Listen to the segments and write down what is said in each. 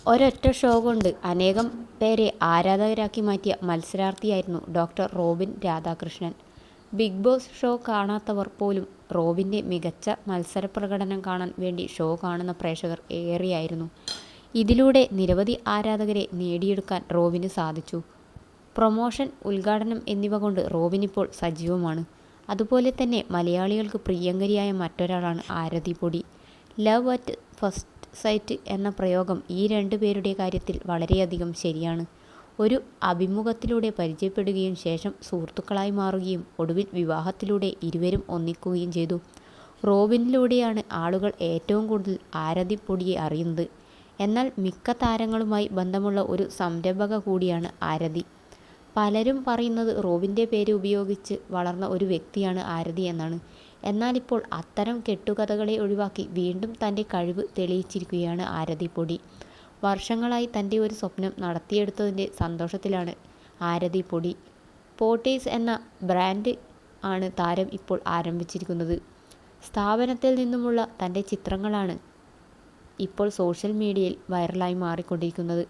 ഒരൊറ്റ ഷോ കൊണ്ട് അനേകം പേരെ ആരാധകരാക്കി മാറ്റിയ മത്സരാർത്ഥിയായിരുന്നു doctor Robin Radhakrishnan. Bigg Boss show കാണാത്തവർ പോലും റോബിൻ്റെ മികച്ച മത്സരപ്രകടനം കാണാൻ വേണ്ടി ഷോ കാണുന്ന പ്രേക്ഷകർ ഏറെയായിരുന്നു. ഇതിലൂടെ നിരവധി ആരാധകരെ നേടിയെടുക്കാൻ റോബിന് സാധിച്ചു. പ്രൊമോഷൻ, ഉദ്ഘാടനം എന്നിവ കൊണ്ട് റോബിനിപ്പോൾ സജീവമാണ്. അതുപോലെ തന്നെ മലയാളികൾക്ക് പ്രിയങ്കരിയായ മറ്റൊരാളാണ് ആരതി പൊടി. ലവ് അറ്റ് ഫസ്റ്റ് സൈറ്റ് എന്ന പ്രയോഗം ഈ രണ്ടുപേരുടെ കാര്യത്തിൽ വളരെയധികം ശരിയാണ്. ഒരു അഭിമുഖത്തിലൂടെ പരിചയപ്പെടുകയും ശേഷം സുഹൃത്തുക്കളായി മാറുകയും ഒടുവിൽ വിവാഹത്തിലൂടെ ഇരുവരും ഒന്നിക്കുകയും ചെയ്തു. റോബിനിലൂടെയാണ് ആളുകൾ ഏറ്റവും കൂടുതൽ ആരതി പൊടിയെ അറിയുന്നത്. എന്നാൽ മിക്ക താരങ്ങളുമായി ബന്ധമുള്ള ഒരു സംരംഭക കൂടിയാണ് ആരതി. പലരും പറയുന്നത് റോബിൻ്റെ പേര് ഉപയോഗിച്ച് വളർന്ന ഒരു വ്യക്തിയാണ് ആരതി എന്നാണ്. എന്നാലിപ്പോൾ അത്തരം കെട്ടുകഥകളെ ഒഴിവാക്കി വീണ്ടും തൻ്റെ കഴിവ് തെളിയിച്ചിരിക്കുകയാണ് ആരതി പൊടി. വർഷങ്ങളായി തൻ്റെ ഒരു സ്വപ്നം നടത്തിയെടുത്തതിൻ്റെ സന്തോഷത്തിലാണ് ആരതി പൊടി. പോട്ടീസ് എന്ന ബ്രാൻഡ് ആണ് താരം ഇപ്പോൾ ആരംഭിച്ചിരിക്കുന്നത്. സ്ഥാപനത്തിൽ നിന്നുമുള്ള തൻ്റെ ചിത്രങ്ങളാണ് ഇപ്പോൾ സോഷ്യൽ മീഡിയയിൽ വൈറലായി മാറിക്കൊണ്ടിരിക്കുന്നത്.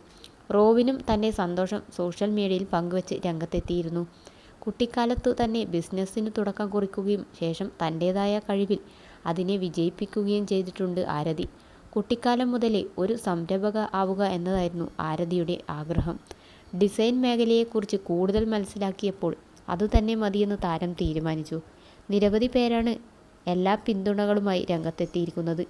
റോബിനും തൻ്റെ സന്തോഷം സോഷ്യൽ മീഡിയയിൽ പങ്കുവച്ച് രംഗത്തെത്തിയിരുന്നു. കുട്ടിക്കാലത്തു തന്നെ ബിസിനസ്സിന് തുടക്കം കുറിക്കുകയും ശേഷം തൻ്റേതായ കഴിവിൽ അതിനെ വിജയിപ്പിക്കുകയും ചെയ്തിട്ടുണ്ട് ആരതി. കുട്ടിക്കാലം മുതലേ ഒരു സംരംഭക ആവുക എന്നതായിരുന്നു ആരതിയുടെ ആഗ്രഹം. ഡിസൈൻ മേഖലയെക്കുറിച്ച് കൂടുതൽ മനസ്സിലാക്കിയപ്പോൾ അതുതന്നെ മതിയെന്ന് താരം തീരുമാനിച്ചു. നിരവധി പേരാണ് എല്ലാ പിന്തുണകളുമായി രംഗത്തെത്തിയിരിക്കുന്നത്.